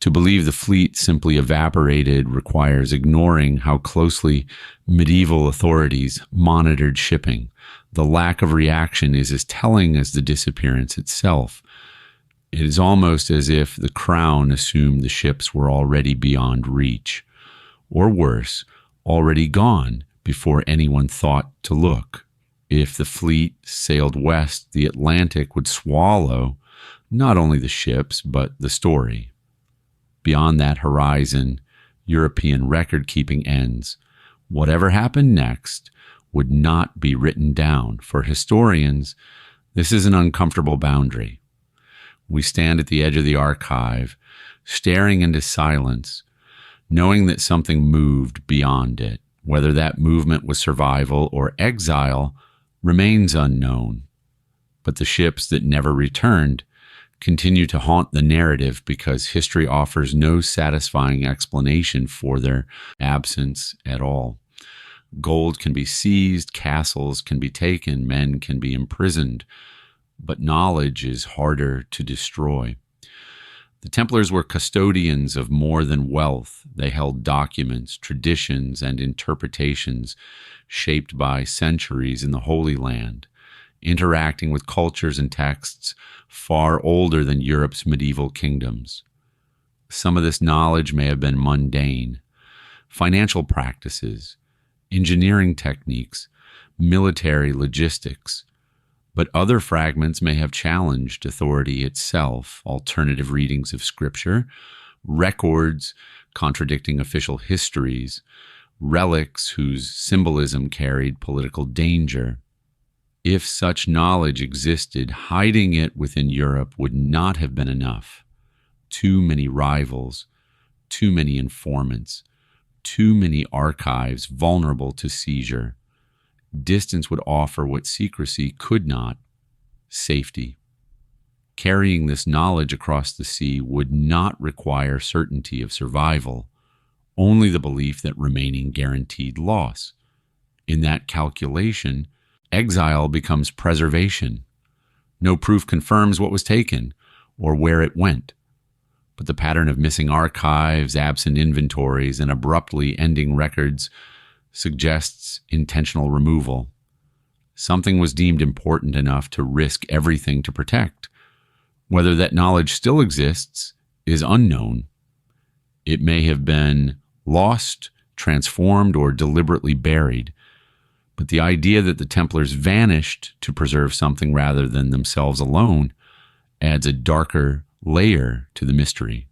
To believe the fleet simply evaporated requires ignoring how closely medieval authorities monitored shipping. The lack of reaction is as telling as the disappearance itself. It is almost as if the crown assumed the ships were already beyond reach, or worse, already gone before anyone thought to look. If the fleet sailed west, the Atlantic would swallow not only the ships, but the story. Beyond that horizon, European record-keeping ends. Whatever happened next would not be written down. For historians, this is an uncomfortable boundary. We stand at the edge of the archive, staring into silence, knowing that something moved beyond it. Whether that movement was survival or exile remains unknown. But the ships that never returned continue to haunt the narrative because history offers no satisfying explanation for their absence at all. Gold can be seized, castles can be taken, men can be imprisoned, but knowledge is harder to destroy. The Templars were custodians of more than wealth. They held documents, traditions, and interpretations shaped by centuries in the Holy Land, interacting with cultures and texts far older than Europe's medieval kingdoms. Some of this knowledge may have been mundane: financial practices, engineering techniques, military logistics. But other fragments may have challenged authority itself: alternative readings of Scripture, records contradicting official histories, relics whose symbolism carried political danger. If such knowledge existed, hiding it within Europe would not have been enough. Too many rivals, too many informants, too many archives vulnerable to seizure. Distance would offer what secrecy could not: safety. Carrying this knowledge across the sea would not require certainty of survival, only the belief that remaining guaranteed loss. In that calculation, exile becomes preservation. No proof confirms what was taken or where it went, but the pattern of missing archives, absent inventories, and abruptly ending records suggests intentional removal. Something was deemed important enough to risk everything to protect. Whether that knowledge still exists is unknown. It may have been lost, transformed, or deliberately buried. But the idea that the Templars vanished to preserve something rather than themselves alone adds a darker layer to the mystery.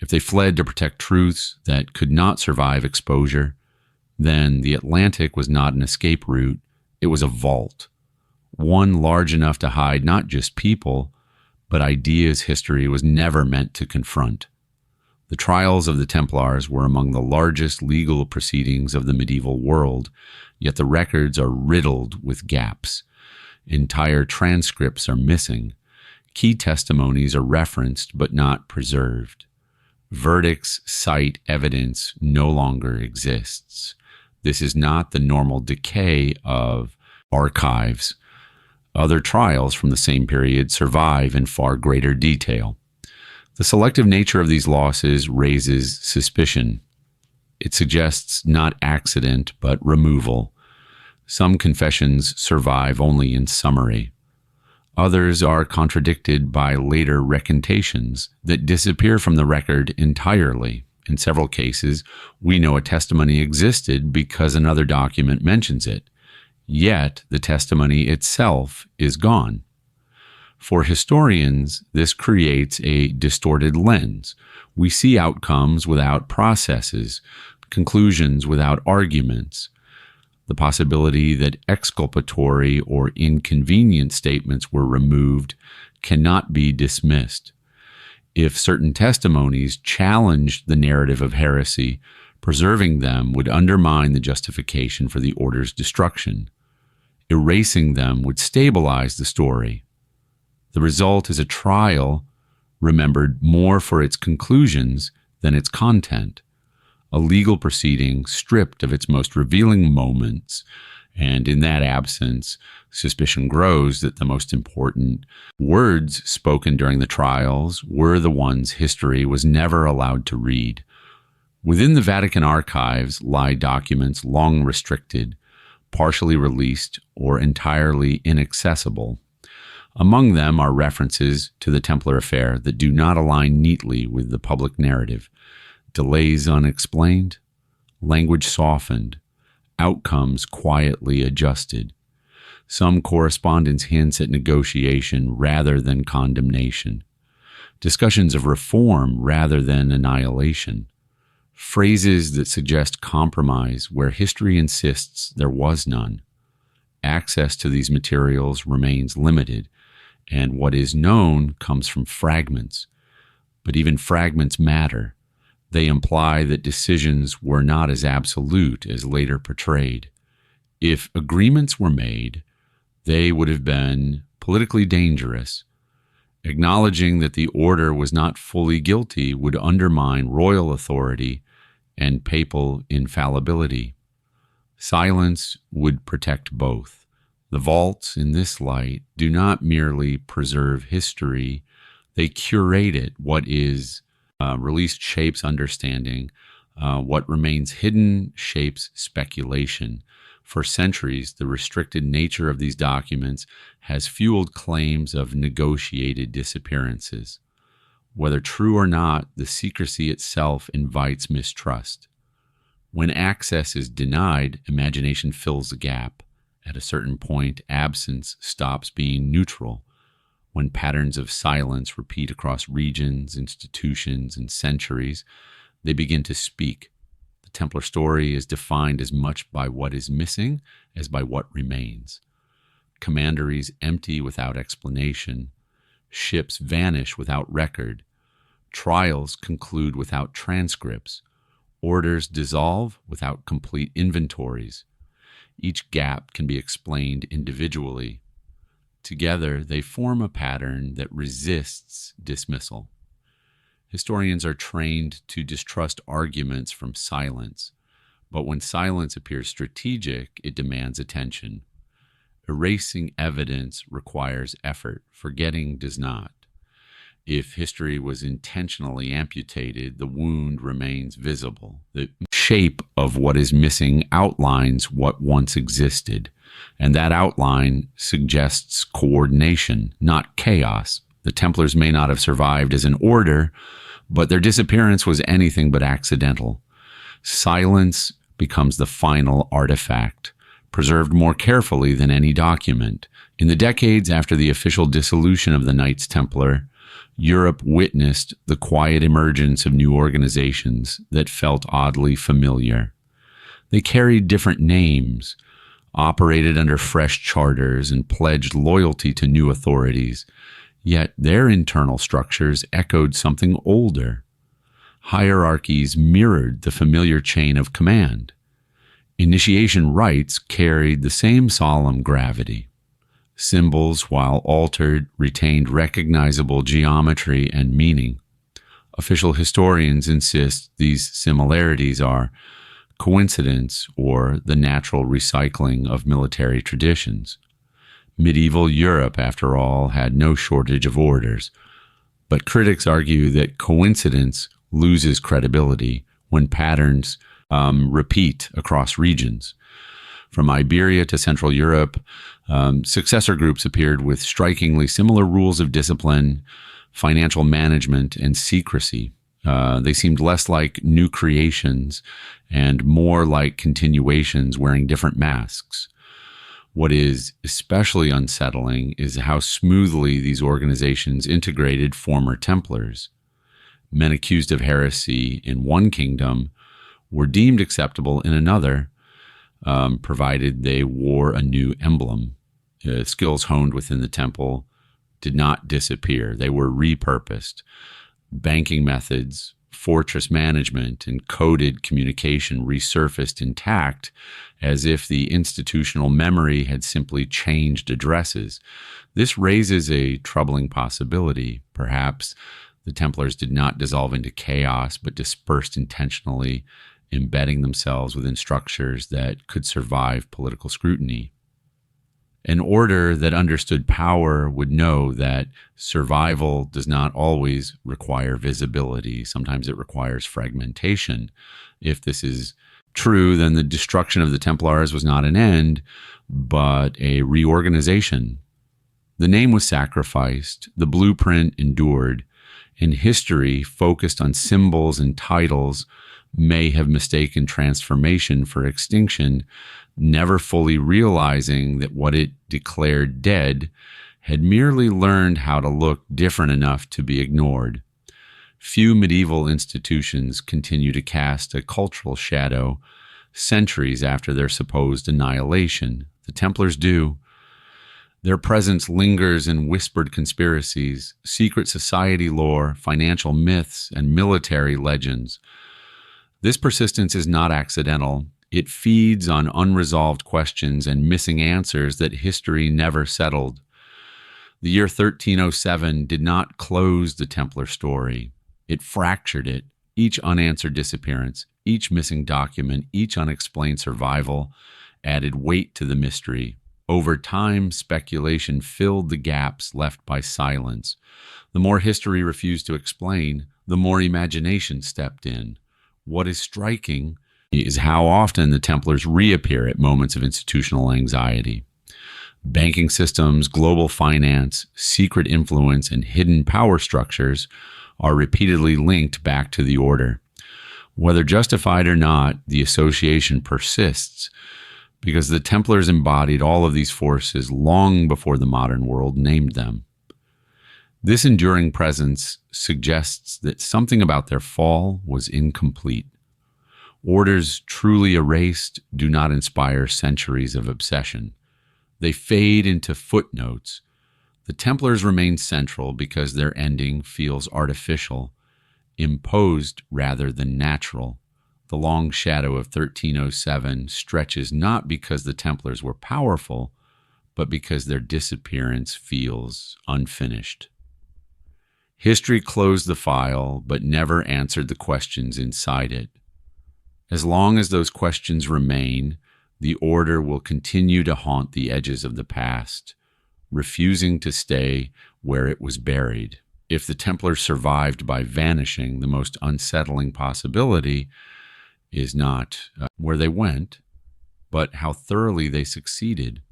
If they fled to protect truths that could not survive exposure, then the Atlantic was not an escape route, it was a vault, one large enough to hide not just people, but ideas history was never meant to confront. The trials of the Templars were among the largest legal proceedings of the medieval world, yet the records are riddled with gaps. Entire transcripts are missing. Key testimonies are referenced but not preserved. Verdicts cite evidence no longer exists. This is not the normal decay of archives. Other trials from the same period survive in far greater detail. The selective nature of these losses raises suspicion. It suggests not accident, but removal. Some confessions survive only in summary. Others are contradicted by later recantations that disappear from the record entirely. In several cases, we know a testimony existed because another document mentions it, yet the testimony itself is gone. For historians, this creates a distorted lens. We see outcomes without processes, conclusions without arguments. The possibility that exculpatory or inconvenient statements were removed cannot be dismissed. If certain testimonies challenged the narrative of heresy, preserving them would undermine the justification for the order's destruction. Erasing them would stabilize the story. The result is a trial remembered more for its conclusions than its content, a legal proceeding stripped of its most revealing moments, and in that absence, suspicion grows that the most important words spoken during the trials were the ones history was never allowed to read. Within the Vatican archives lie documents long restricted, partially released, or entirely inaccessible. Among them are references to the Templar affair that do not align neatly with the public narrative. Delays unexplained, language softened, outcomes quietly adjusted. Some correspondence hints at negotiation rather than condemnation. Discussions of reform rather than annihilation. Phrases that suggest compromise where history insists there was none. Access to these materials remains limited, and what is known comes from fragments. But even fragments matter. They imply that decisions were not as absolute as later portrayed. If agreements were made, they would have been politically dangerous. Acknowledging that the order was not fully guilty would undermine royal authority and papal infallibility. Silence would protect both. The vaults, in this light, do not merely preserve history, They curate it. What is released shapes understanding. What remains hidden shapes speculation. For centuries, the restricted nature of these documents has fueled claims of negotiated disappearances. Whether true or not, the secrecy itself invites mistrust. When access is denied, imagination fills the gap. At a certain point, absence stops being neutral. When patterns of silence repeat across regions, institutions, and centuries, they begin to speak. The Templar story is defined as much by what is missing as by what remains. Commanderies empty without explanation. Ships vanish without record. Trials conclude without transcripts. Orders dissolve without complete inventories. Each gap can be explained individually. Together, they form a pattern that resists dismissal. Historians are trained to distrust arguments from silence, but when silence appears strategic, it demands attention. Erasing evidence requires effort. Forgetting does not. If history was intentionally amputated, the wound remains visible. The shape of what is missing outlines what once existed, and that outline suggests coordination, not chaos. The Templars may not have survived as an order, but their disappearance was anything but accidental. Silence becomes the final artifact, preserved more carefully than any document. In the decades after the official dissolution of the Knights Templar, Europe witnessed the quiet emergence of new organizations that felt oddly familiar. They carried different names, operated under fresh charters, and pledged loyalty to new authorities, yet their internal structures echoed something older. Hierarchies mirrored the familiar chain of command. Initiation rites carried the same solemn gravity. Symbols, while altered, retained recognizable geometry and meaning. Official historians insist these similarities are coincidence or the natural recycling of military traditions. Medieval Europe, after all, had no shortage of orders, but critics argue that coincidence loses credibility when patterns repeat across regions. From Iberia to Central Europe, successor groups appeared with strikingly similar rules of discipline, financial management, and secrecy. They seemed less like new creations and more like continuations wearing different masks. What is especially unsettling is how smoothly these organizations integrated former Templars. Men accused of heresy in one kingdom were deemed acceptable in another, provided they wore a new emblem. Skills honed within the temple did not disappear. They were repurposed. Banking methods, fortress management, and coded communication resurfaced intact as if the institutional memory had simply changed addresses. This raises a troubling possibility. Perhaps the Templars did not dissolve into chaos, but dispersed intentionally, embedding themselves within structures that could survive political scrutiny. An order that understood power would know that survival does not always require visibility. Sometimes it requires fragmentation. If this is true, then the destruction of the Templars was not an end, but a reorganization. The name was sacrificed, the blueprint endured, and history, focused on symbols and titles, may have mistaken transformation for extinction, never fully realizing that what it declared dead had merely learned how to look different enough to be ignored. Few medieval institutions continue to cast a cultural shadow centuries after their supposed annihilation. The Templars do. Their presence lingers in whispered conspiracies, secret society lore, financial myths, and military legends. This persistence is not accidental. It feeds on unresolved questions and missing answers that history never settled. The year 1307 did not close the Templar story. It fractured it. Each unanswered disappearance, each missing document, each unexplained survival added weight to the mystery. Over time, speculation filled the gaps left by silence. The more history refused to explain, the more imagination stepped in. What is striking is how often the Templars reappear at moments of institutional anxiety. Banking systems, global finance, secret influence, and hidden power structures are repeatedly linked back to the order. Whether justified or not, the association persists because the Templars embodied all of these forces long before the modern world named them. This enduring presence suggests that something about their fall was incomplete. Orders truly erased do not inspire centuries of obsession. They fade into footnotes. The Templars remain central because their ending feels artificial, imposed rather than natural. The long shadow of 1307 stretches not because the Templars were powerful, but because their disappearance feels unfinished. History closed the file, but never answered the questions inside it. As long as those questions remain, the order will continue to haunt the edges of the past, refusing to stay where it was buried. If the Templars survived by vanishing, the most unsettling possibility is not where they went, but how thoroughly they succeeded.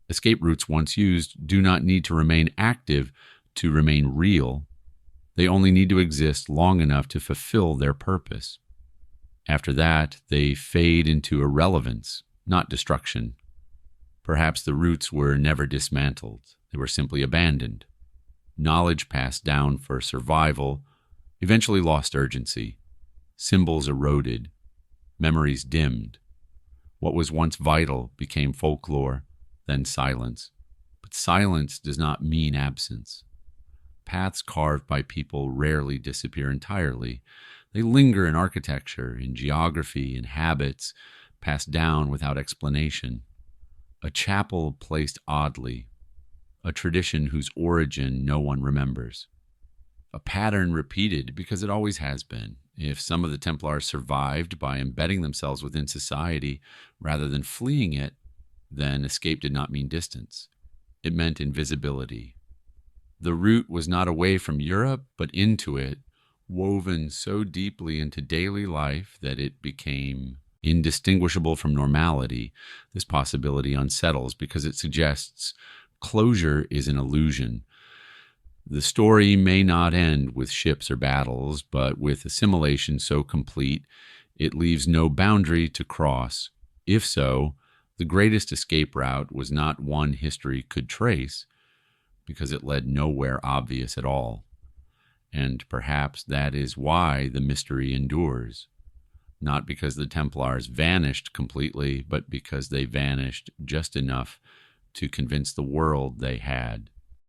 Escape routes once used do not need to remain active to remain real. They only need to exist long enough to fulfill their purpose. After that, they fade into irrelevance, not destruction. Perhaps the routes were never dismantled. They were simply abandoned. Knowledge passed down for survival eventually lost urgency. Symbols eroded. Memories dimmed. What was once vital became folklore, then silence. But silence does not mean absence. Paths carved by people rarely disappear entirely. They linger in architecture, in geography, in habits, passed down without explanation. A chapel placed oddly, a tradition whose origin no one remembers. A pattern repeated because it always has been. If some of the Templars survived by embedding themselves within society rather than fleeing it, then escape did not mean distance. It meant invisibility. The route was not away from Europe, but into it, woven so deeply into daily life that it became indistinguishable from normality. This possibility unsettles because it suggests closure is an illusion. The story may not end with ships or battles, but with assimilation so complete, it leaves no boundary to cross. If so, the greatest escape route was not one history could trace, because it led nowhere obvious at all. And perhaps that is why the mystery endures. Not because the Templars vanished completely, but because they vanished just enough to convince the world they had.